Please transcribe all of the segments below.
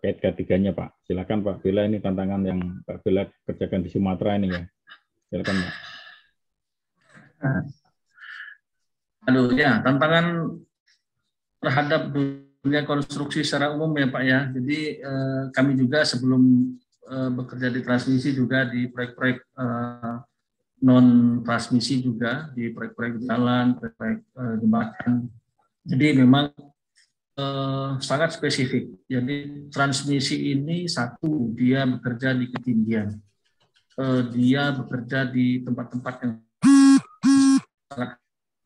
terkait ketiganya, Pak. Silakan Pak Bella, ini tantangan yang Pak Bella kerjakan di Sumatera ini ya. Silakan Pak. Aduh ya, tantangan terhadap dunia konstruksi secara umum ya Pak ya. Jadi kami juga sebelum bekerja di transmisi juga di proyek-proyek non transmisi juga, di proyek-proyek jalan, proyek-proyek jembatan. Jadi memang sangat spesifik. Jadi transmisi ini satu, dia bekerja di ketinggian. Dia bekerja di tempat-tempat yang sangat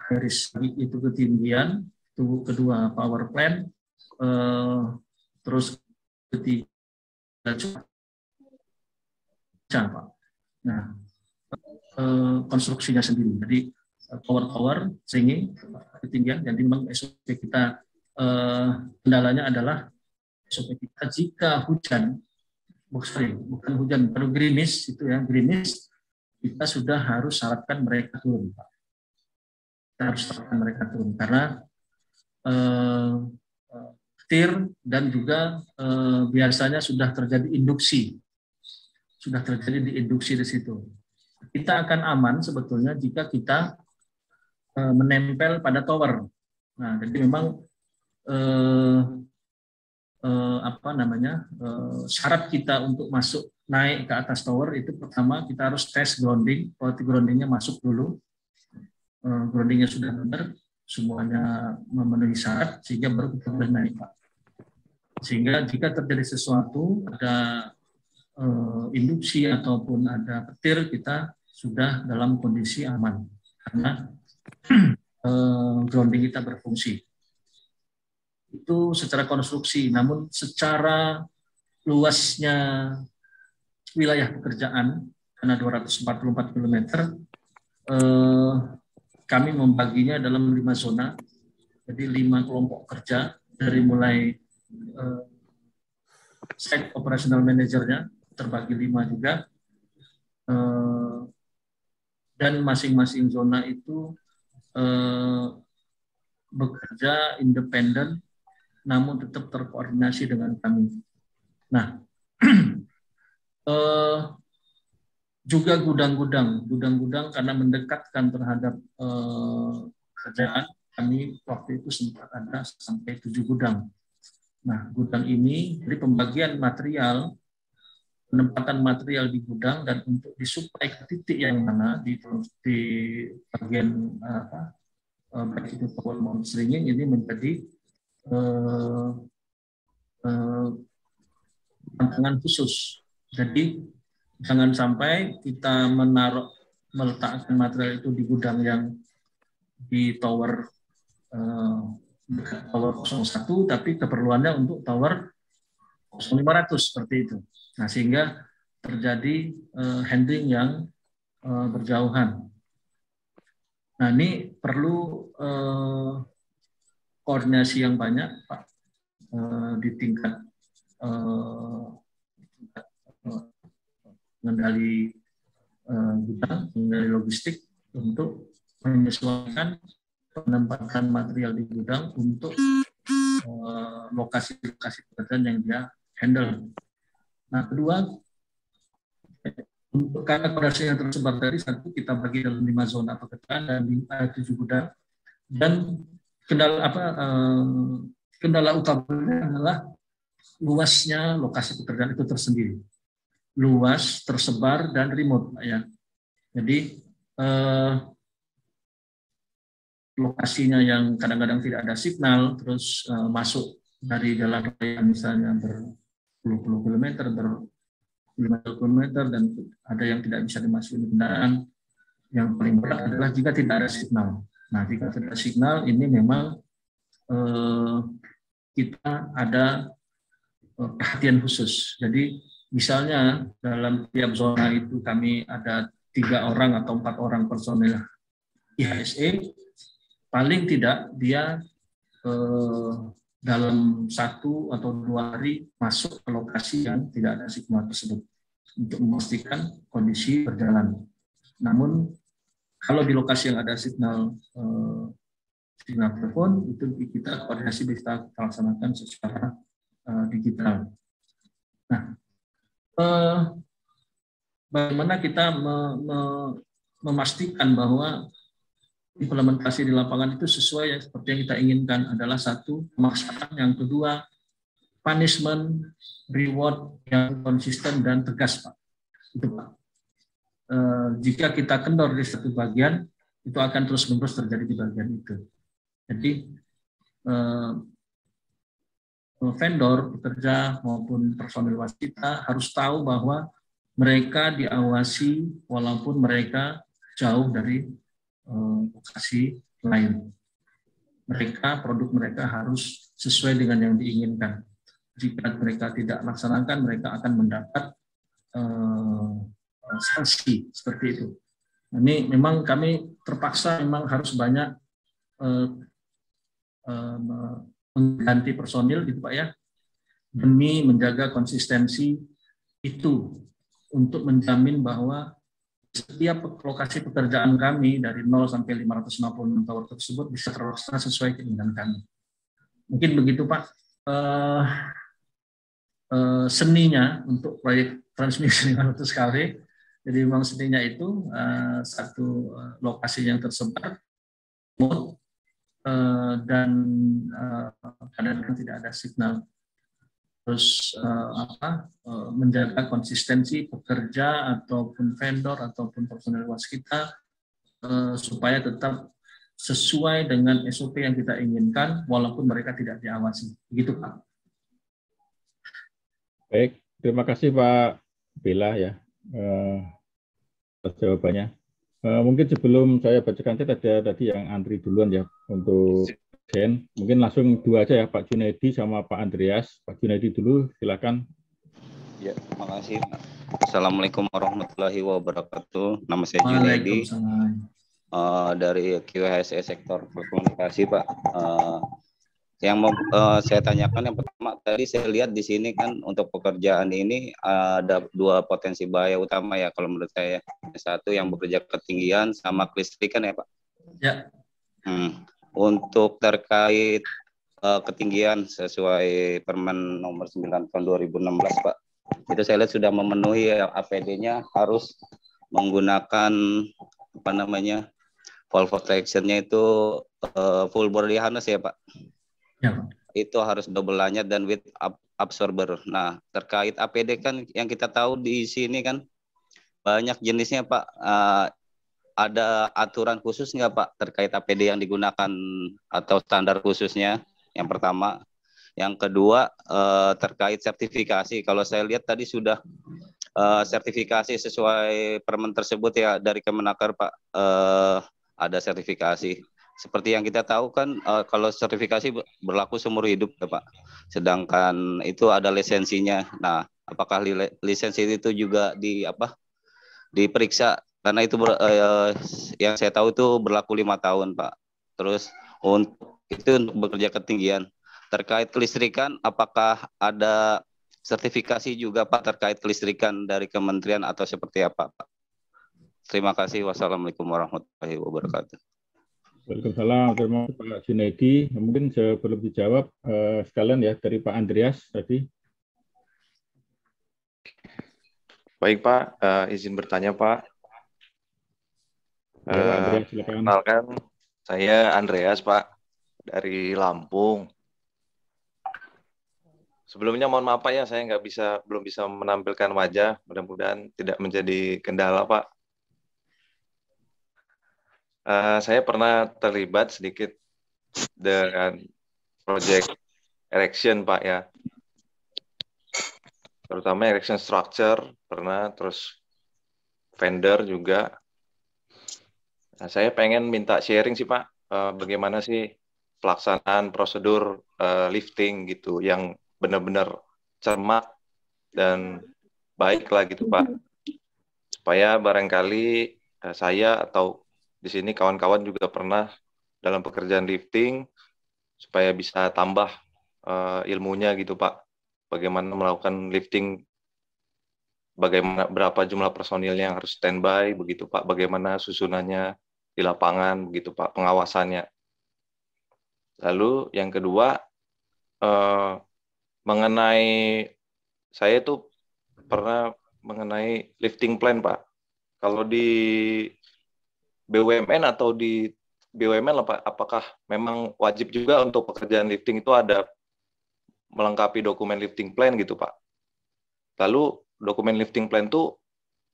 high-risk, itu ketinggian. Itu kedua, power plant. Terus ketiga, Pak. Nah, konstruksinya sendiri. Jadi tower singing ketinggian. Jadi memang SOP kita kendalanya adalah SOP kita jika hujan, bukan hujan, baru gerimis itu ya, gerimis, kita sudah harus syaratkan mereka turun, Pak. Kita harus syaratkan mereka turun karena petir dan juga biasanya sudah terjadi induksi, di situ. Kita akan aman sebetulnya jika kita menempel pada tower. Nah, jadi memang syarat kita untuk masuk naik ke atas tower itu pertama kita harus tes grounding, quality groundingnya masuk dulu, groundingnya sudah benar, semuanya memenuhi syarat sehingga baru kita boleh naik, Pak. Sehingga jika terjadi sesuatu, ada induksi ataupun ada petir, kita sudah dalam kondisi aman karena grounding kita berfungsi. Itu secara konstruksi, namun secara luasnya wilayah pekerjaan karena 244 km, kami membaginya dalam 5 zona, jadi 5 kelompok kerja dari mulai site operational managernya terbagi 5 juga, dan masing-masing zona itu bekerja independen namun tetap terkoordinasi dengan kami. Nah, juga gudang-gudang karena mendekatkan terhadap kerjaan, kami waktu itu sempat ada sampai 7 gudang. Nah, gudang ini dari pembagian material, penempatan material di gudang dan untuk disuplai ke titik yang mana di bagian baik itu tower maupun stringing ini menjadi tantangan khusus. Jadi jangan sampai kita meletakkan material itu di gudang yang di tower 01, tapi keperluannya untuk tower 0500 seperti itu. Nah, sehingga terjadi handling yang berjauhan. Nah, ini perlu koordinasi yang banyak, Pak, di tingkat mengendali gudang, mengendali logistik untuk menyesuaikan penempatan material di gudang untuk lokasi-lokasi pekerjaan yang dia handle. Nah, kedua, untuk karena koordinasi yang tersebar dari satu, kita bagi dalam 5 zona pekerjaan dan 7 gudang. Dan kendala utamanya adalah luasnya lokasi pekerjaan itu tersendiri, luas, tersebar, dan remote, Pak, ya. Jadi lokasinya yang kadang-kadang tidak ada signal, terus masuk dari jalan raya misalnya berpuluh-puluh kilometer, ber-5 kilometer, dan ada yang tidak bisa dimasuki kendaraan. Yang paling berat adalah jika tidak ada signal. Nah, jika tidak ada signal, ini memang kita ada perhatian khusus. Jadi misalnya dalam tiap zona itu kami ada 3 orang atau 4 orang personil IHSE, paling tidak dia dalam 1 atau 2 hari masuk ke lokasi yang tidak ada signal tersebut untuk memastikan kondisi berjalan. Namun kalau di lokasi yang ada signal telepon, itu kita koordinasi bisa kita laksanakan secara digital. Nah, eh, bagaimana kita memastikan bahwa implementasi di lapangan itu sesuai yang seperti yang kita inginkan adalah satu, pemaksaan, yang kedua, punishment, reward yang konsisten dan tegas, Pak. Itu, Pak. Jika kita kendor di satu bagian, itu akan terus-menerus terjadi di bagian itu. Jadi, vendor, pekerja, maupun personil waskita harus tahu bahwa mereka diawasi walaupun mereka jauh dari lokasi lain. Produk mereka harus sesuai dengan yang diinginkan. Jika mereka tidak laksanakan, mereka akan mendapat sanksi seperti itu. Ini memang kami terpaksa memang harus banyak mengganti personil, gitu Pak ya, demi menjaga konsistensi itu untuk menjamin bahwa setiap lokasi pekerjaan kami dari 0 sampai 556 tower tersebut bisa terlaksana sesuai keinginan kami. Mungkin begitu Pak. Seninya untuk proyek transmisi 500 kW. Jadi memang seninya itu satu lokasi yang tersebar dan kadang-kadang tidak ada signal. Terus menjaga konsistensi pekerja ataupun vendor ataupun personel waskita supaya tetap sesuai dengan SOP yang kita inginkan walaupun mereka tidak diawasi. Begitu Pak. Baik, terima kasih Pak Bella ya atas jawabannya. Mungkin sebelum saya bacakan chat, ada tadi yang antri duluan ya untuk Gen. Mungkin langsung dua aja ya, Pak Junaidi sama Pak Andreas. Pak Junaidi dulu, silakan. Ya, terima kasih. Assalamualaikum warahmatullahi wabarakatuh. Nama saya Junaidi dari QHSE sektor komunikasi, Pak. Yang saya tanyakan yang pertama, tadi saya lihat di sini kan untuk pekerjaan ini ada dua potensi bahaya utama ya kalau menurut saya. Satu yang bekerja ketinggian sama kelistrikan ya Pak. Ya. Untuk terkait ketinggian sesuai Permen nomor 9 tahun 2016 Pak. Itu saya lihat sudah memenuhi APD-nya harus menggunakan fall protection-nya itu full body harness ya Pak. Ya. Itu harus double lanyard dan with absorber. Nah, terkait APD kan yang kita tahu di sini kan banyak jenisnya Pak. Ada aturan khusus nggak Pak terkait APD yang digunakan atau standar khususnya? Yang pertama. Yang kedua terkait sertifikasi. Kalau saya lihat tadi sudah sertifikasi sesuai permen tersebut ya dari Kemenaker Pak. Ada sertifikasi. Seperti yang kita tahu kan kalau sertifikasi berlaku seumur hidup ya Pak. Sedangkan itu ada lisensinya. Nah, apakah lisensi itu juga diperiksa? Karena itu yang saya tahu itu berlaku 5 tahun Pak. Terus untuk bekerja ketinggian. Terkait kelistrikan, apakah ada sertifikasi juga Pak terkait kelistrikan dari kementerian atau seperti apa Pak? Terima kasih. Wassalamualaikum warahmatullahi wabarakatuh. Waalaikumsalam, terima kasih Pak Junaidi. Mungkin sebelum dijawab sekalian ya dari Pak Andreas tadi. Baik Pak, izin bertanya Pak. Ya, Pak Andreas, silakan. Kenalkan, saya Andreas Pak dari Lampung. Sebelumnya mohon maaf Pak ya, saya belum bisa menampilkan wajah. Mudah-mudahan tidak menjadi kendala Pak. Saya pernah terlibat sedikit dengan proyek erection Pak ya, terutama erection structure pernah, terus vendor juga. Nah, saya pengen minta sharing sih Pak, bagaimana sih pelaksanaan prosedur lifting gitu yang benar-benar cermat dan baik lah gitu Pak, supaya barangkali saya atau di sini kawan-kawan juga pernah dalam pekerjaan lifting, supaya bisa tambah ilmunya gitu Pak. Bagaimana melakukan lifting, bagaimana berapa jumlah personilnya yang harus standby begitu Pak, bagaimana susunannya di lapangan begitu Pak, pengawasannya. Lalu yang kedua mengenai saya itu pernah mengenai lifting plan, Pak. Kalau di BUMN atau di BUMN, apakah memang wajib juga untuk pekerjaan lifting itu ada melengkapi dokumen lifting plan gitu, Pak? Lalu dokumen lifting plan itu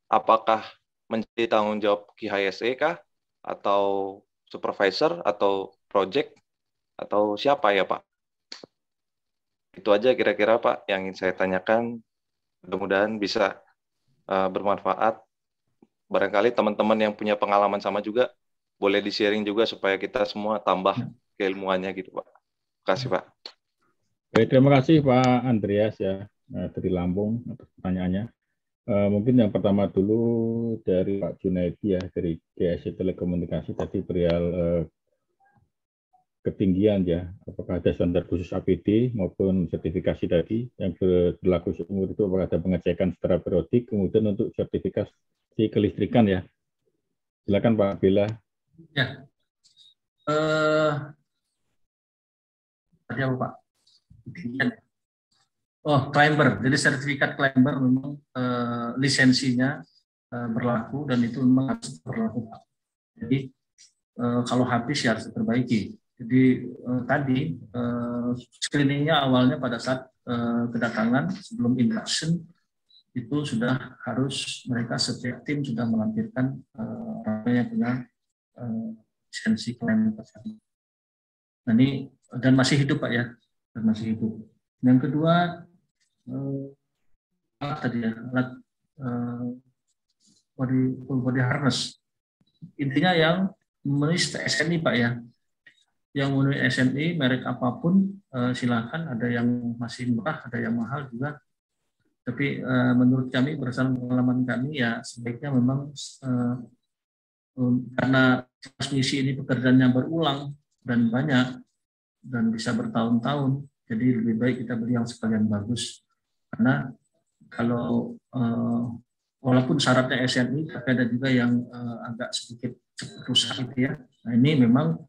apakah menjadi tanggung jawab QHSE kah? Atau supervisor? Atau project? Atau siapa ya, Pak? Itu aja kira-kira, Pak, yang ingin saya tanyakan. Mudah-mudahan bisa bermanfaat. Barangkali teman-teman yang punya pengalaman sama juga boleh di-sharing juga supaya kita semua tambah keilmuannya gitu, Pak. Terima kasih, Pak. Baik, terima kasih Pak Andreas ya dari Lampung atas pertanyaannya. Mungkin yang pertama dulu dari Pak Junaidi ya dari GSI Telekomunikasi tadi perihal ketinggian ya, apakah ada standar khusus APD maupun sertifikasi tadi yang berlaku seumur itu, apakah ada pengecekan secara periodik, kemudian untuk sertifikasi kelistrikan ya. Silakan Pak Bella. Ya. Tadi apa Pak? Oh, climber. Jadi sertifikat climber memang lisensinya berlaku dan itu memang harus berlaku, Pak. Jadi kalau habis ya harus diperbaiki. Jadi tadi screeningnya awalnya pada saat kedatangan sebelum induction itu sudah harus mereka setiap tim sudah melampirkan orang yang punya lisensi climber tersebut. Nah ini dan masih hidup Pak ya, dan masih hidup. Yang kedua alat tadi ya, alat body harness. Intinya yang memenuhi SNI Pak ya, yang memenuhi SNI merek apapun silakan. Ada yang masih murah, ada yang mahal juga. Tapi menurut kami berdasarkan pengalaman kami ya sebaiknya memang karena transmisi ini pekerjaannya berulang dan banyak dan bisa bertahun-tahun, jadi lebih baik kita beli yang sekalian bagus. Karena kalau walaupun syaratnya SNI, tapi ada juga yang agak sedikit rusak gitu ya. Nah ini memang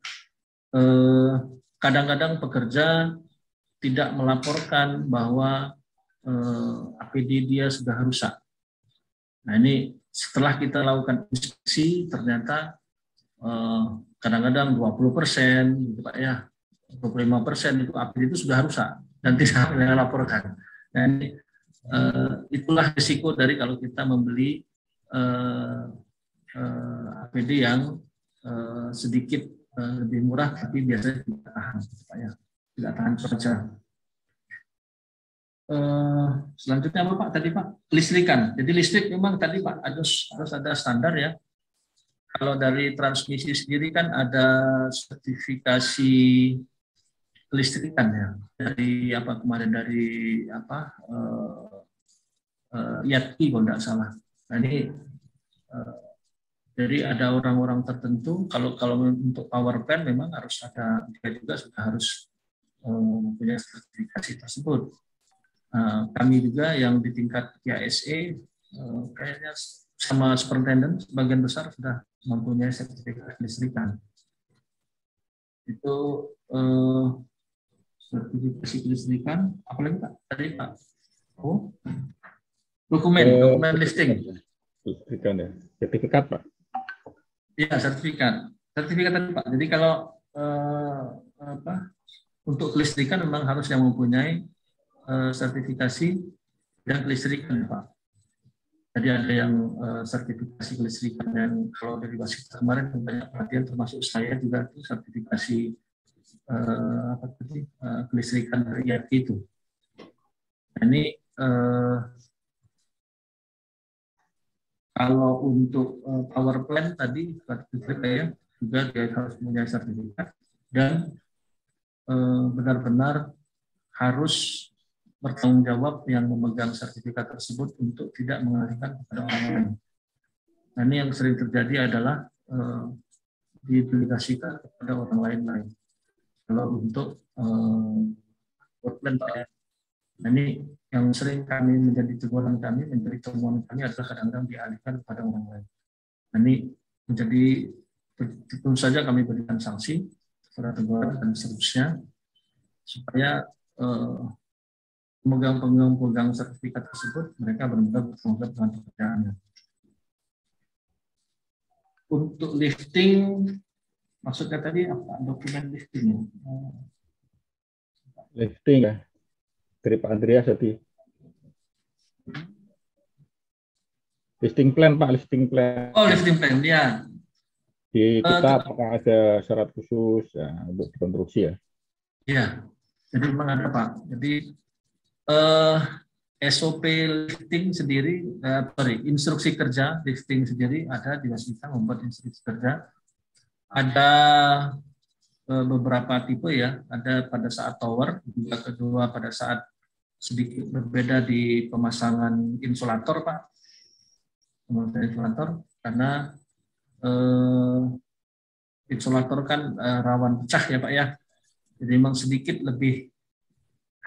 kadang-kadang pekerja tidak melaporkan bahwa APD dia sudah rusak. Nah ini setelah kita lakukan inspeksi ternyata kadang-kadang 20% gitu Pak ya, 25% itu APD itu sudah rusak dan tidak dilaporkan. Nah ini itulah risiko dari kalau kita membeli APD yang sedikit lebih murah tapi biasanya tidak tahan, Pak ya, tidak tahan cuaca. Selanjutnya apa Pak tadi Pak? Listrikan. Jadi listrik memang tadi Pak harus ada standar ya. Kalau dari transmisi sendiri kan ada sertifikasi kelistrikan ya. Dari apa kemarin dari apa IATI kalau tidak salah. Nah ini jadi ada orang-orang tertentu. Kalau untuk power plant memang harus ada juga sudah harus mempunyai sertifikasi tersebut. Kami juga yang di tingkat QHSE kayaknya sama superintendent sebagian besar sudah mempunyai sertifikat kelistrikan. Itu sertifikasi kelistrikan. Apalagi Pak? Tadi Pak. Oh, dokumen listing. Kelistrikan ya. Sertifikat Pak. Iya sertifikat. Sertifikat tadi Pak. Jadi kalau untuk kelistrikan memang harus yang mempunyai sertifikasi dan kelistrikan Pak. Jadi ada yang sertifikasi kelistrikan yang kalau dari Waskita kemarin banyak perhatian termasuk saya juga itu sertifikasi kelistrikan dari IATI itu. Nah, ini kalau untuk power plant tadi ya juga dia harus punya sertifikat dan benar-benar harus bertanggung jawab yang memegang sertifikat tersebut untuk tidak mengalihkan kepada orang lain. Nah ini yang sering terjadi adalah didelegasikan kepada orang lain. Kalau untuk workplan Pak ya. Nah ini yang sering kami menjadi teguran kami, menjadi temuan kami adalah kadang-kadang dialihkan kepada orang lain. Nah ini menjadi tentu saja kami berikan sanksi kepada teguran dan seterusnya supaya pemegang sertifikat tersebut mereka benar-benar bertanggung jawab dengan pekerjaannya. Untuk lifting, maksudnya tadi apa? Dokumen lifting. Lifting ya, dari Pak Andreas tadi. Listing plan Pak, listing plan. Oh, lifting plan ya. Di kita apakah ada syarat khusus ya, untuk konstruksi ya? Iya, jadi memang ada Pak. Jadi SOP lifting sendiri, instruksi kerja lifting sendiri ada di Waskita membuat instruksi kerja. Ada beberapa tipe ya, ada pada saat tower, juga kedua pada saat sedikit berbeda di pemasangan insulator Pak. Pemasangan insulator, karena insulator kan rawan pecah ya Pak ya. Jadi memang sedikit lebih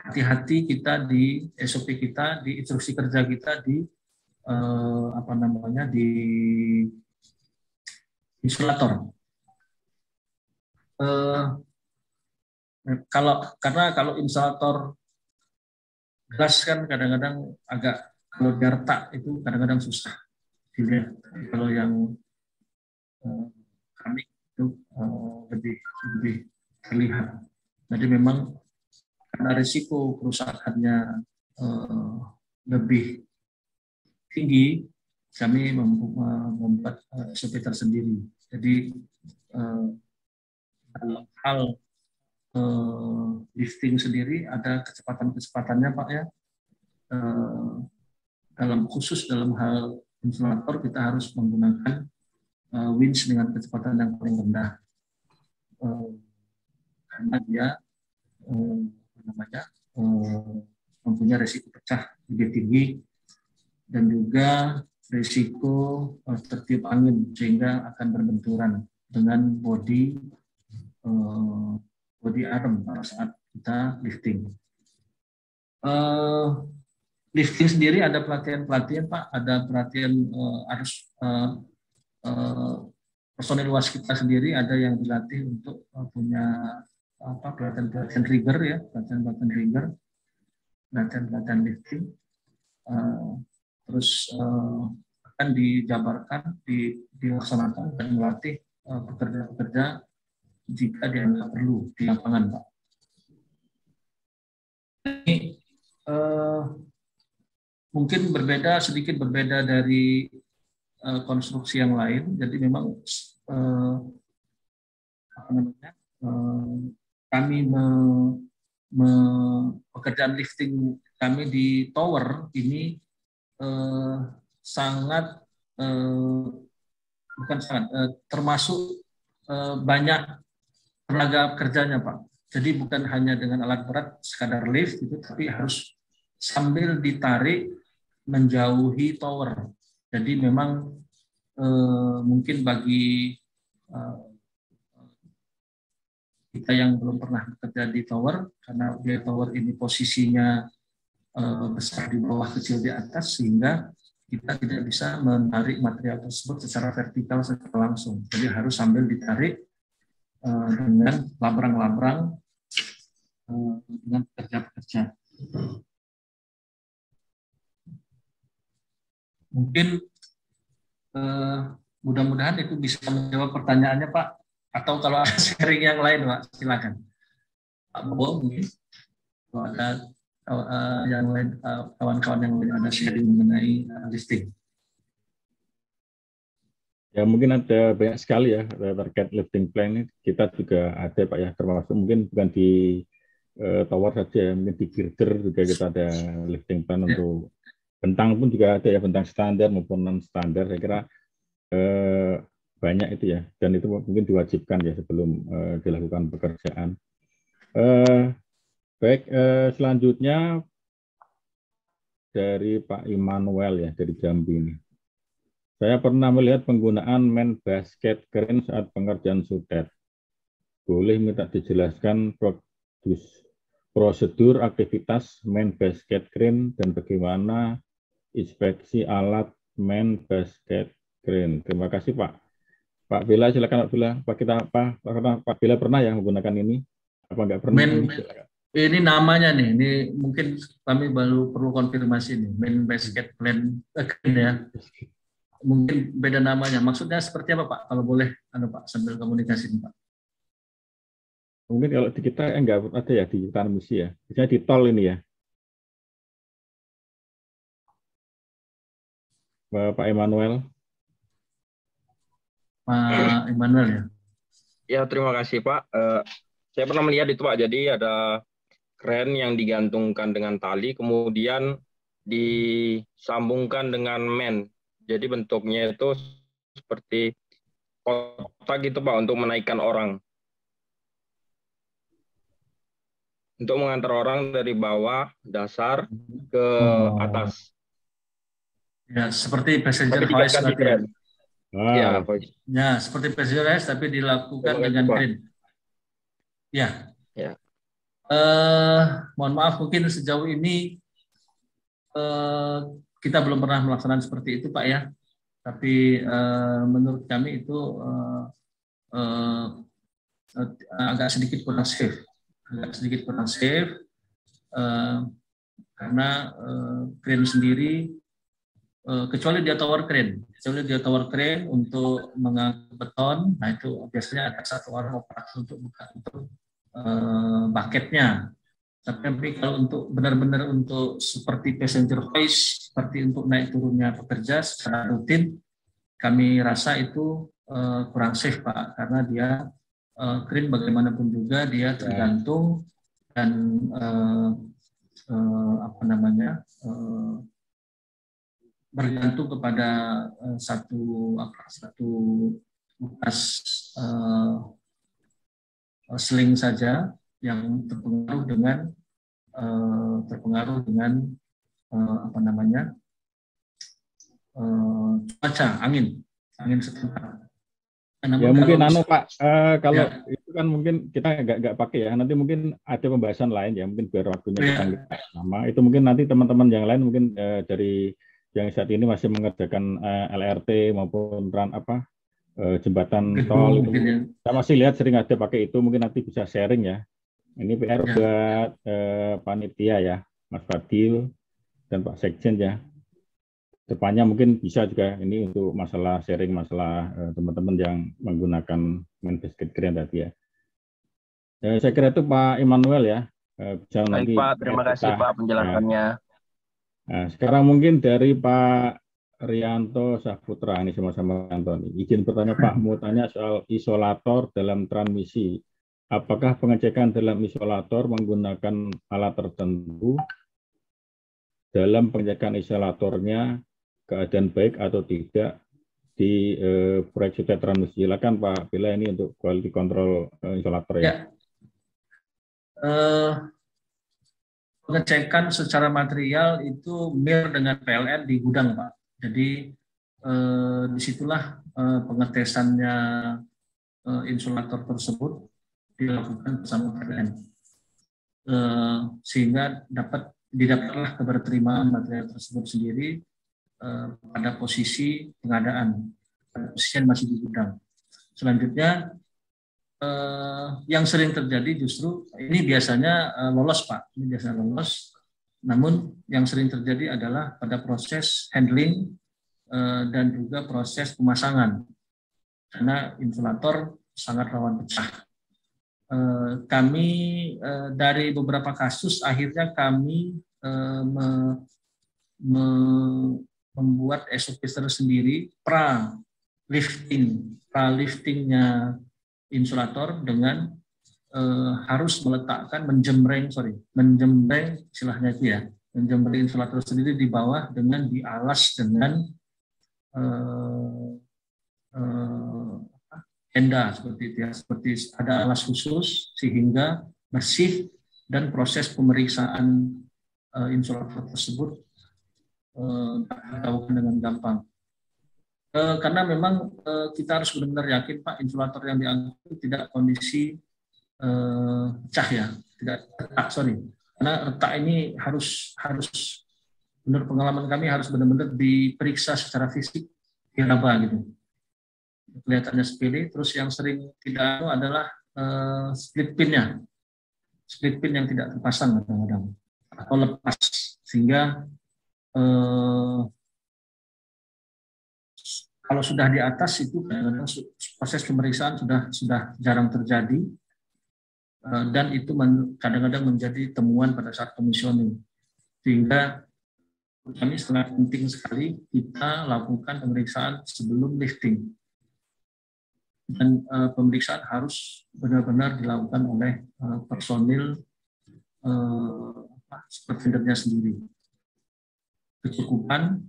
hati-hati kita di SOP kita, di instruksi kerja kita di di insulator. Kalau insulator gas kan kadang-kadang agak, kalau retak itu kadang-kadang susah dilihat. Kalau yang kami itu lebih terlihat. Jadi memang karena risiko kerusakannya lebih tinggi, kami membuat SOP tersendiri. Jadi dalam hal lifting sendiri ada kecepatan-kecepatannya Pak ya. Dalam hal insulator kita harus menggunakan winch dengan kecepatan yang paling rendah. Karena dia mempunyai risiko pecah lebih tinggi dan juga risiko tertiup angin sehingga akan berbenturan dengan bodi arm pada saat kita lifting. Lifting sendiri ada pelatihan Pak, ada pelatihan harus personil Waskita sendiri ada yang dilatih untuk punya pelatihan trigger ya, pelatihan lifting, terus akan dijabarkan, dilaksanakan dan melatih pekerja-pekerja jika dianggap perlu di lapangan Pak. Ini mungkin sedikit berbeda dari konstruksi yang lain. Jadi memang kami pekerjaan lifting kami di tower ini termasuk banyak tenaga kerjanya Pak. Jadi bukan hanya dengan alat berat sekadar lift itu, tapi harus sambil ditarik menjauhi tower. Jadi memang mungkin bagi kita yang belum pernah bekerja di tower, karena di tower ini posisinya besar di bawah, kecil di atas, sehingga kita tidak bisa menarik material tersebut secara vertikal secara langsung. Jadi harus sambil ditarik dengan labrang-labrang dengan pekerja-pekerja. Mungkin mudah-mudahan itu bisa menjawab pertanyaannya Pak. Atau kalau ada sharing yang lain Pak, silakan. Pak Bobo mungkin kalau ada yang lain, kawan-kawan yang lain ada sharing mengenai listing. Ya mungkin ada banyak sekali ya terkait lifting plan ini. Kita juga ada Pak ya, termasuk mungkin bukan di tower saja, mungkin di girder juga kita ada lifting plan untuk bentang pun juga ada ya, bentang standar maupun non standar. Saya kira banyak itu ya, dan itu mungkin diwajibkan ya sebelum dilakukan pekerjaan. Baik, selanjutnya dari Pak Immanuel ya, dari Jambi ini. Saya pernah melihat penggunaan main basket crane saat pengerjaan sutet. Boleh minta dijelaskan prosedur aktivitas main basket crane dan bagaimana inspeksi alat main basket crane. Terima kasih Pak. Pak Bella, silakan Pak Bella. Pak Bella pernah ya menggunakan ini? Apa enggak pernah? Ini namanya nih, ini mungkin kami baru perlu konfirmasi nih, main basket plan ya. Mungkin beda namanya. Maksudnya seperti apa Pak? Kalau boleh, Pak sambil komunikasi Pak. Mungkin kalau di kita enggak ada ya di transmisi ya. Misalnya di tol ini ya. Pak Emmanuel. Pak Emmanuel ya. Ya, terima kasih Pak. Saya pernah melihat itu Pak. Jadi ada kren yang digantungkan dengan tali, kemudian disambungkan dengan men. Jadi bentuknya itu seperti kotak gitu Pak, untuk menaikkan orang. Untuk mengantar orang dari bawah dasar ke atas. Ya, seperti passenger hoist berarti ya. Ya, ya, seperti passenger hoist tapi dilakukan dengan kren. Ya. Ya. Mohon maaf, mungkin sejauh ini kita belum pernah melaksanakan seperti itu Pak ya. Tapi menurut kami itu agak sedikit kurang safe. Karena kren sendiri, kecuali dia tower crane untuk mengangkut beton, nah itu biasanya ada satu orang operasi untuk bucketnya. Tapi kalau untuk benar-benar untuk seperti passenger hoist, seperti untuk naik turunnya pekerja secara rutin, kami rasa itu kurang safe Pak, karena dia crane bagaimanapun juga dia tergantung dan bergantung kepada satu bekas sling saja yang terpengaruh dengan cuaca, angin setempat. Ya mungkin Pak, kalau ya, itu kan mungkin kita nggak pakai ya. Nanti mungkin ada pembahasan lain ya, mungkin biar waktunya kita sama. Itu mungkin nanti teman-teman yang lain mungkin dari yang saat ini masih mengerjakan LRT maupun jembatan tol itu. Saya masih lihat sering ada pakai itu, mungkin nanti bisa sharing ya. Ini PR buat panitia ya, Mas Fadil dan Pak Sekjen ya. Depannya mungkin bisa juga ini untuk masalah sharing, masalah teman-teman yang menggunakan main basket crane tadi ya. Saya kira itu Pak Emmanuel ya. Bisa nanti Pak, terima kasih Pak penjelasannya. Nah, sekarang mungkin dari Pak Rianto Saputra, ini sama-sama Antoni. Izin bertanya Pak, mau tanya soal isolator dalam transmisi. Apakah pengecekan dalam isolator menggunakan alat tertentu dalam pengecekan isolatornya keadaan baik atau tidak di proyek sudah transmisi? Silakan Pak Bella ini untuk quality control isolator ya. Pengecekan secara material itu mirip dengan PLN di gudang Pak. Jadi disitulah pengetesannya insulator tersebut dilakukan bersama PLN, sehingga didapatlah keberterimaan material tersebut sendiri pada posisi pengadaan, posisi masih di gudang. Selanjutnya yang sering terjadi justru ini biasanya lolos Pak, ini biasanya lolos. Namun yang sering terjadi adalah pada proses handling dan juga proses pemasangan, karena insulator sangat rawan pecah. Kami dari beberapa kasus akhirnya kami membuat SOP tersendiri pra-liftingnya insulator dengan harus meletakkan menjembreng istilahnya itu ya, menjembreng insulator sendiri di bawah dengan dialas dengan tenda seperti itu ya, seperti ada alas khusus sehingga bersih dan proses pemeriksaan insulator tersebut dilakukan dengan gampang. Karena memang kita harus benar-benar yakin Pak, insulator yang diangkut tidak kondisi pecah ya, tidak retak, karena retak ini harus menurut pengalaman kami harus benar-benar diperiksa secara fisik diraba gitu. Kelihatannya sepele. Terus yang sering tidak adalah split pinnya. split pin yang tidak terpasang kadang-kadang atau lepas, sehingga kalau sudah di atas itu kadang-kadang proses pemeriksaan sudah jarang terjadi, dan itu kadang-kadang menjadi temuan pada saat commissioning, sehingga kami sangat penting sekali kita lakukan pemeriksaan sebelum lifting, dan pemeriksaan harus benar-benar dilakukan oleh personil vendornya sendiri. Kecukupan,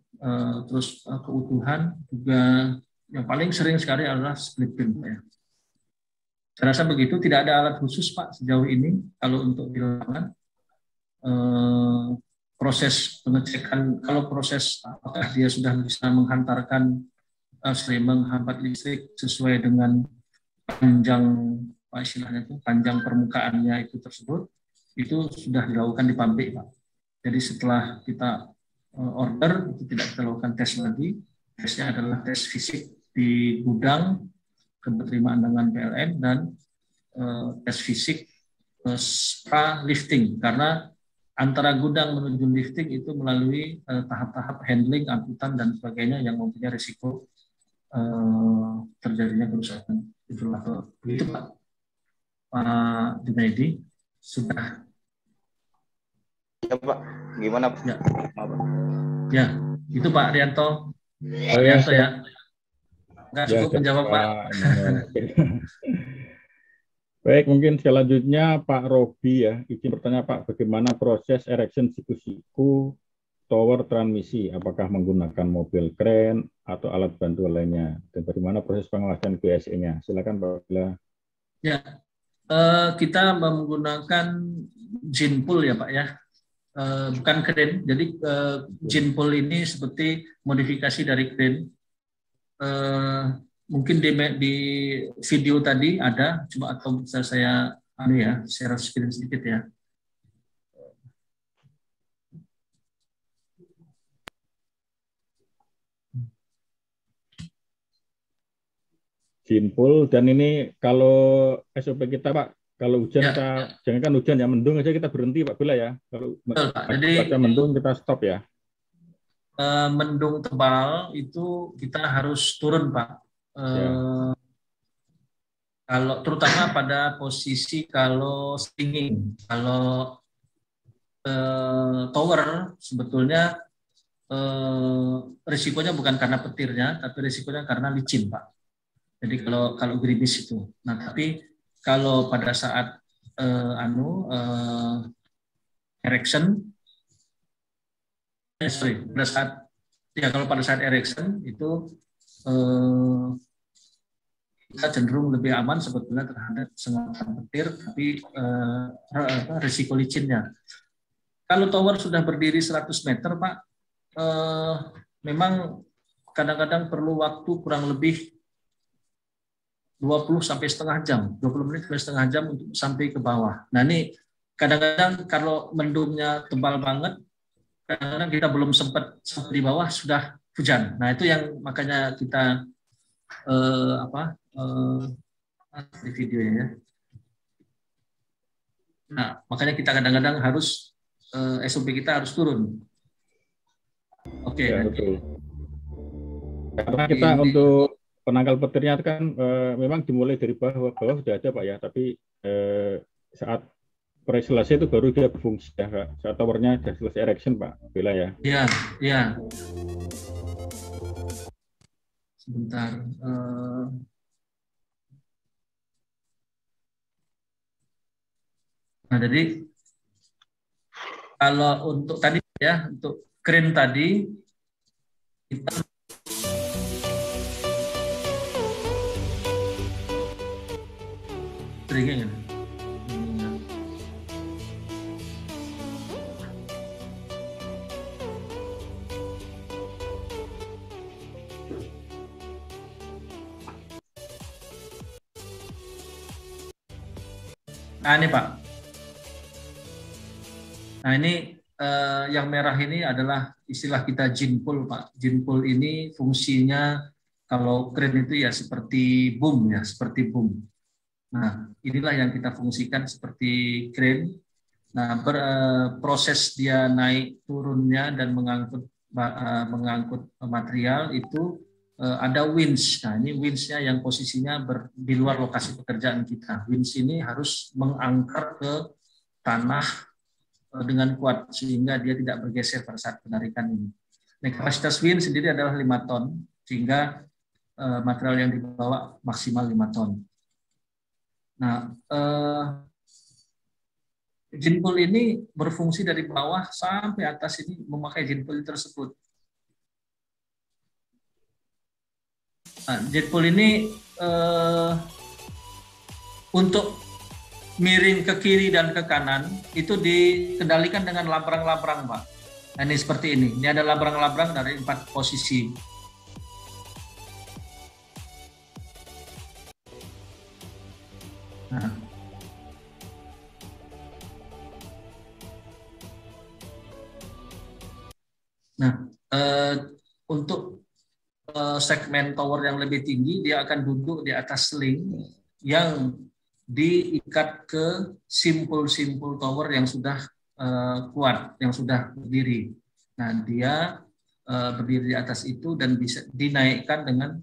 terus keutuhan juga yang paling sering sekali adalah split pin, Pak ya. Saya rasa begitu, tidak ada alat khusus Pak sejauh ini kalau untuk di lapangan. Proses pengecekan, kalau proses apakah dia sudah bisa menghantarkan menghambat listrik sesuai dengan panjang, apa istilahnya itu, panjang permukaannya itu tersebut, itu sudah dilakukan di pabrik Pak. Jadi setelah kita order, itu tidak kita lakukan tes lagi. Tesnya adalah tes fisik di gudang keberterimaan dengan PLN, dan tes fisik pra lifting, karena antara gudang menuju lifting itu melalui tahap-tahap handling, angkutan, dan sebagainya yang mempunyai risiko terjadinya kerusakan defibrillator. Begitu Pak Junaidi, sudah. Ya Pak, gimana Pak? Ya, ya itu Pak Rianto. Pak Rianto ya. Nggak cukup menjawab Pak. Baik, mungkin selanjutnya Pak Robi ya. Izin bertanya Pak, bagaimana proses erection siku-siku tower transmisi? Apakah menggunakan mobil kren atau alat bantu lainnya? Dan bagaimana proses pengawasan QSE-nya? Silakan Pak Bila. Ya, kita menggunakan jinpool ya Pak ya. Bukan kren. Jadi jinpool ini seperti modifikasi dari kren. Mungkin di video tadi ada, cuma atau bisa saya share screen sedikit ya. Jinpool, dan ini kalau SOP kita Pak, kalau hujan kita jangan hujan ya, mendung aja kita berhenti Pak Bila ya. Kalau jadi mendung kita stop ya. Mendung tebal itu kita harus turun Pak. Kalau terutama pada posisi kalau stinging, kalau tower sebetulnya risikonya bukan karena petirnya, tapi risikonya karena licin Pak. Jadi kalau gerimis itu. Nah tapi kalau pada saat erection, pada saat erection itu kita cenderung lebih aman sebetulnya terhadap sengatan petir, tapi risiko licinnya. Kalau tower sudah berdiri 100 meter, Pak, memang kadang-kadang perlu waktu kurang lebih 20 sampai setengah jam, 20 menit sampai setengah jam untuk sampai ke bawah. Nah ini kadang-kadang kalau mendungnya tebal banget, kadang-kadang kita belum sempat sampai di bawah sudah hujan. Nah itu yang makanya kita di videonya ya. Nah makanya kita kadang-kadang harus SOP kita harus turun. Oke. Ya, betul. Karena kita untuk penangkal petirnya kan memang dimulai dari bawah sudah ada Pak ya, tapi saat proyek selesai itu baru dia berfungsi ya Kak. Saat towernya sudah selesai erection Pak Bila ya. Iya, iya. Sebentar. Nah, jadi kalau untuk tadi ya, untuk kren tadi kita trigger. Nah ini Pak. Nah ini yang merah ini adalah istilah kita jinpool Pak. Jinpool ini fungsinya kalau kren itu ya seperti boom ya, seperti boom. Nah, inilah yang kita fungsikan seperti crane. Nah, proses dia naik turunnya dan mengangkut material itu ada winch. Nah, ini winch-nya yang posisinya di luar lokasi pekerjaan kita. Winch ini harus mengangkat ke tanah dengan kuat sehingga dia tidak bergeser pada saat penarikan ini. Nah, kapasitas winch sendiri adalah 5 ton sehingga material yang dibawa maksimal 5 ton. Nah, jinpul ini berfungsi dari bawah sampai atas ini memakai jinpul tersebut. Nah, jinpul ini untuk miring ke kiri dan ke kanan itu dikendalikan dengan labrang-labrang, Pak. Nah, ini seperti ini. Ini ada labrang-labrang dari 4 posisi. Nah, untuk segmen tower yang lebih tinggi, dia akan duduk di atas sling yang diikat ke simpul-simpul tower yang sudah kuat, yang sudah berdiri. Nah, dia berdiri di atas itu dan bisa dinaikkan dengan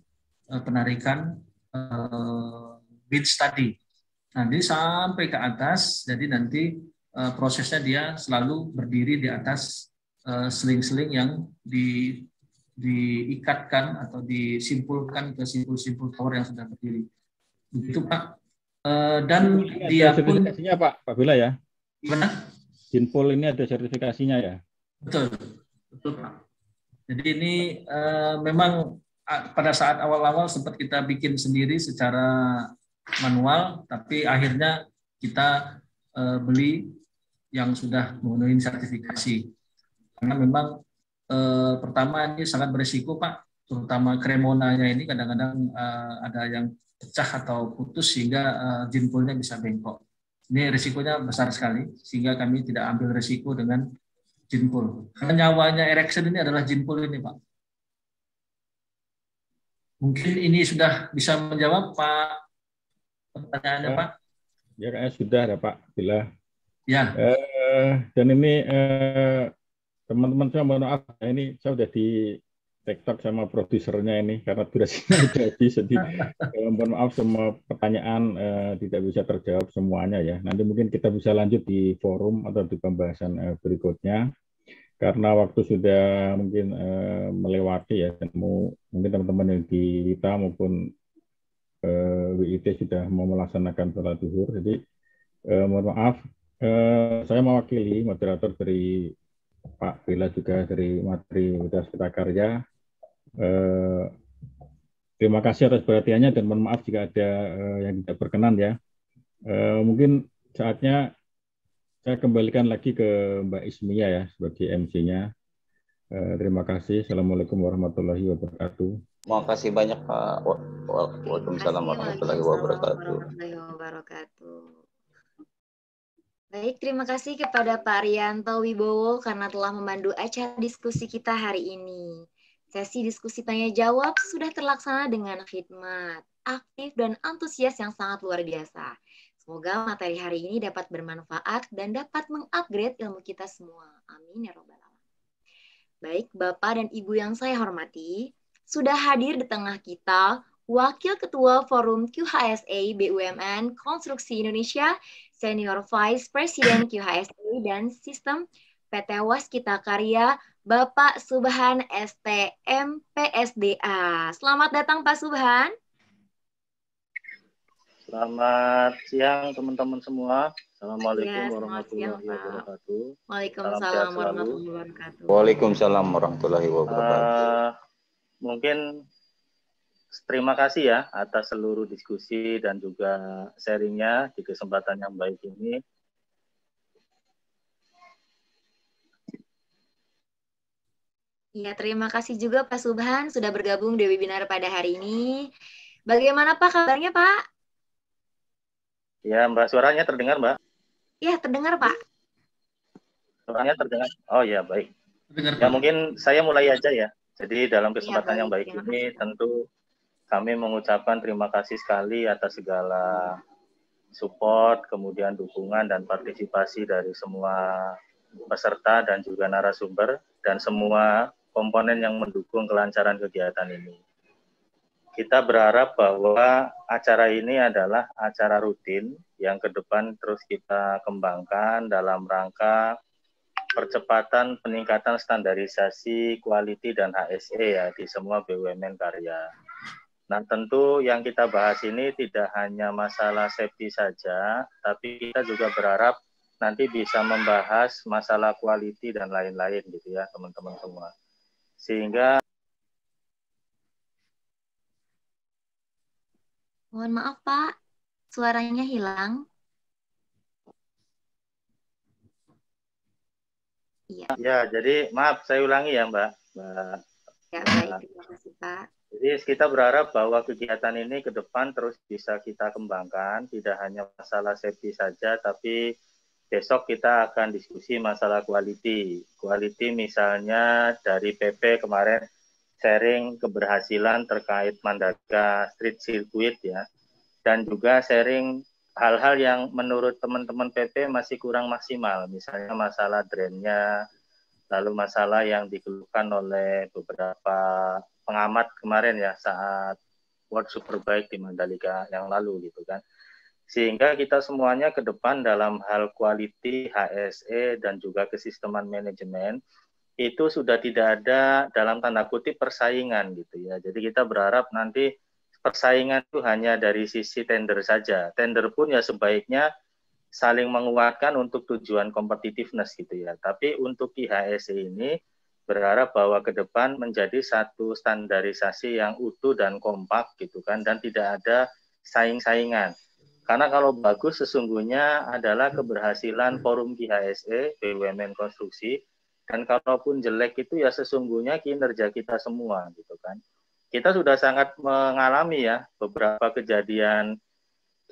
penarikan winch tadi. Nanti sampai ke atas, jadi nanti prosesnya dia selalu berdiri di atas seling-seling yang diikatkan atau disimpulkan ke simpul-simpul tower yang sudah berdiri. Begitu, Pak. Dan dia pun sertifikasinya Pak Bila ya. Gimana? Jinpul ini ada sertifikasinya ya. Betul, betul, Pak. Jadi ini memang pada saat awal-awal sempat kita bikin sendiri secara manual, tapi akhirnya kita beli yang sudah memenuhi sertifikasi. Karena memang pertama ini sangat berisiko, Pak, terutama kremonanya ini kadang-kadang ada yang pecah atau putus sehingga jinpulnya bisa bengkok. Ini risikonya besar sekali sehingga kami tidak ambil risiko dengan jinpul. Karena nyawanya erection ini adalah jinpul ini, Pak. Mungkin ini sudah bisa menjawab, Pak, pertanyaannya, Pak. Ya, kayaknya sudah ada, Pak Bila. Ya. Dan ini teman-teman saya mohon maaf, ini saya udah di TikTok sama produsernya ini karena durasinya udah habis, jadi mohon maaf semua pertanyaan tidak bisa terjawab semuanya ya. Nanti mungkin kita bisa lanjut di forum atau di pembahasan berikutnya karena waktu sudah mungkin melewati ya, dan mungkin teman-teman yang di WITA maupun WIT sudah mau melaksanakan sholat zuhur, jadi mohon maaf, saya mewakili moderator dari Pak Bila juga dari Materi Universitas Pelita Karya. Terima kasih atas perhatiannya dan mohon maaf jika ada yang tidak berkenan ya. Mungkin saatnya saya kembalikan lagi ke Mbak Ismia ya sebagai MC-nya. Terima kasih. Assalamualaikum warahmatullahi wabarakatuh. Terima kasih banyak Pak. Waalaikumsalam warahmatullahi wabarakatuh. Baik, terima kasih kepada Pak Rianto Wibowo karena telah memandu acara diskusi kita hari ini. Sesi diskusi tanya-jawab sudah terlaksana dengan khidmat, aktif, dan antusias yang sangat luar biasa. Semoga materi hari ini dapat bermanfaat dan dapat mengupgrade ilmu kita semua. Amin ya robbal alamin. Baik, Bapak dan Ibu yang saya hormati, sudah hadir di tengah kita Wakil Ketua Forum QHSE BUMN Konstruksi Indonesia, Senior Vice President QHSE dan Sistem PT Waskita Karya, Bapak Subhan STM PSDA. Selamat datang Pak Subhan. Selamat siang teman-teman semua. Assalamualaikum warahmatullahi wabarakatuh. Waalaikumsalam warahmatullahi wabarakatuh. Waalaikumsalam warahmatullahi wabarakatuh. Mungkin terima kasih ya atas seluruh diskusi dan juga sharingnya di kesempatan yang baik ini. Ya, terima kasih juga Pak Subhan sudah bergabung di webinar pada hari ini. Bagaimana Pak kabarnya Pak? Ya Mbak, suaranya terdengar Mbak? Ya, terdengar Pak. Suaranya terdengar? Oh ya, baik. Terdengar, ya Pak. mungkin saya mulai aja ya. Jadi dalam kesempatan yang baik ini tentu kami mengucapkan terima kasih sekali atas segala support, kemudian dukungan dan partisipasi dari semua peserta dan juga narasumber dan semua komponen yang mendukung kelancaran kegiatan ini. Kita berharap bahwa acara ini adalah acara rutin yang ke depan terus kita kembangkan dalam rangka percepatan peningkatan standarisasi, quality, dan HSE ya di semua BUMN karya. Nah, tentu yang kita bahas ini tidak hanya masalah safety saja, tapi kita juga berharap nanti bisa membahas masalah quality dan lain-lain gitu ya, teman-teman semua. Sehingga Mohon maaf Pak, suaranya hilang. Iya. Ya, jadi maaf saya ulangi ya Mbak. Ya, baik, terima kasih Pak. Jadi kita berharap bahwa kegiatan ini ke depan terus bisa kita kembangkan, tidak hanya masalah safety saja, tapi besok kita akan diskusi masalah quality. Quality misalnya dari PP kemarin sharing keberhasilan terkait Mandalika Street Circuit ya, dan juga sharing hal-hal yang menurut teman-teman PP masih kurang maksimal, misalnya masalah drainnya, lalu masalah yang dikeluhkan oleh beberapa pengamat kemarin ya saat World Superbike di Mandalika yang lalu gitu kan. Sehingga kita semuanya ke depan dalam hal quality, HSE, dan juga kesisteman manajemen itu sudah tidak ada dalam tanda kutip persaingan gitu ya. Jadi kita berharap nanti persaingan itu hanya dari sisi tender saja. Tender pun ya sebaiknya saling menguatkan untuk tujuan competitiveness gitu ya. Tapi untuk IHSE ini berharap bahwa ke depan menjadi satu standarisasi yang utuh dan kompak gitu kan, dan tidak ada saing-saingan. Karena kalau bagus sesungguhnya adalah keberhasilan forum IHSE, BUMN konstruksi, dan kalaupun jelek itu ya sesungguhnya kinerja kita semua gitu kan. Kita sudah sangat mengalami ya beberapa kejadian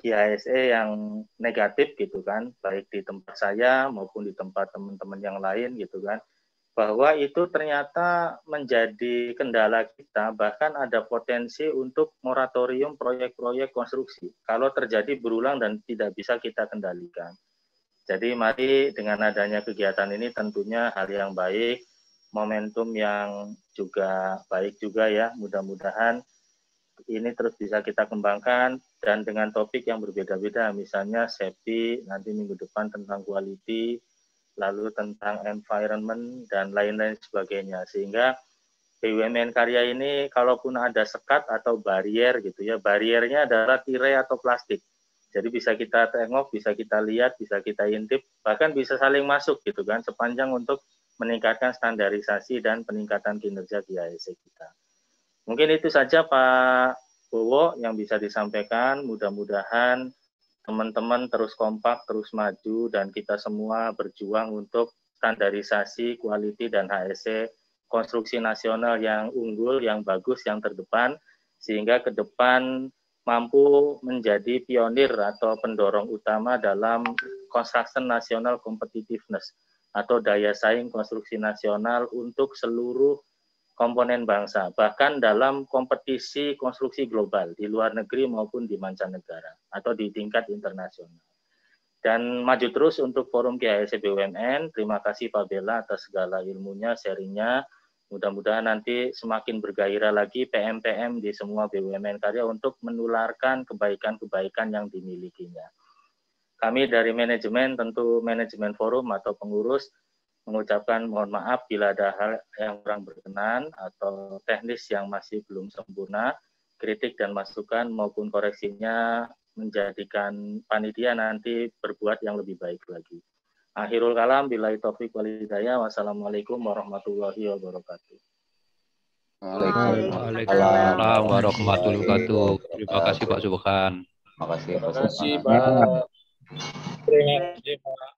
IHSE yang negatif gitu kan, baik di tempat saya maupun di tempat teman-teman yang lain gitu kan, bahwa itu ternyata menjadi kendala kita, bahkan ada potensi untuk moratorium proyek-proyek konstruksi kalau terjadi berulang dan tidak bisa kita kendalikan. Jadi mari dengan adanya kegiatan ini tentunya hal yang baik, momentum yang juga baik juga ya, mudah-mudahan ini terus bisa kita kembangkan dan dengan topik yang berbeda-beda, misalnya safety, nanti minggu depan tentang quality, lalu tentang environment, dan lain-lain sebagainya. Sehingga BUMN karya ini kalaupun ada sekat atau barier gitu ya, bariernya adalah tirai atau plastik. Jadi bisa kita tengok, bisa kita lihat, bisa kita intip, bahkan bisa saling masuk gitu kan, sepanjang untuk meningkatkan standarisasi dan peningkatan kinerja IHSE kita. Mungkin itu saja Pak Bowo yang bisa disampaikan. Mudah-mudahan teman-teman terus kompak, terus maju, dan kita semua berjuang untuk standarisasi, quality, dan HSE konstruksi nasional yang unggul, yang bagus, yang terdepan, sehingga ke depan mampu menjadi pionir atau pendorong utama dalam construction national competitiveness atau daya saing konstruksi nasional untuk seluruh komponen bangsa, bahkan dalam kompetisi konstruksi global di luar negeri maupun di mancanegara atau di tingkat internasional. Dan maju terus untuk forum IHSE BUMN. Terima kasih Pak Bella atas segala ilmunya, sharingnya. Mudah-mudahan nanti semakin bergairah lagi PM-PM di semua BUMN karya untuk menularkan kebaikan-kebaikan yang dimilikinya. Kami dari manajemen, tentu manajemen forum atau pengurus, mengucapkan mohon maaf bila ada hal yang kurang berkenan atau teknis yang masih belum sempurna, kritik dan masukan maupun koreksinya menjadikan panitia nanti berbuat yang lebih baik lagi. Akhirul kalam, billahi taufiq wal hidayah. Wassalamualaikum warahmatullahi wabarakatuh. Waalaikumsalam warahmatullahi wabarakatuh. Terima kasih Pak Subhan. Terima kasih Pak. Terima kasih Pak.